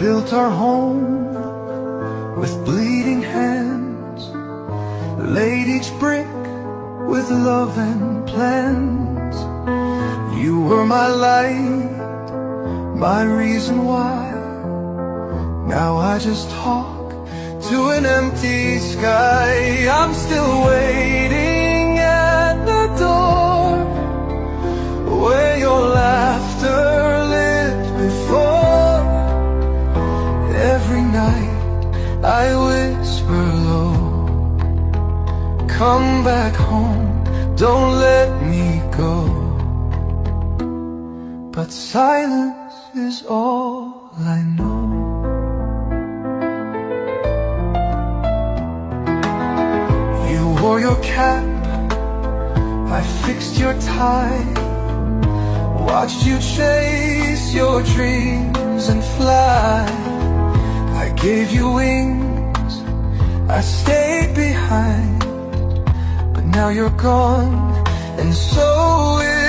built our home with bleeding hands, laid each brick with love and plans. You were my light, my reason why. Now I just talk to an empty sky. I'm still waiting at the door where your laughter lived before. Every night I whisper low, come back home, don't let me go. But silence is all I know. You wore your cap, I fixed your tie, watched you chase your dreams and fly. I gave you wings, I stayed behind, but now you're gone, and so is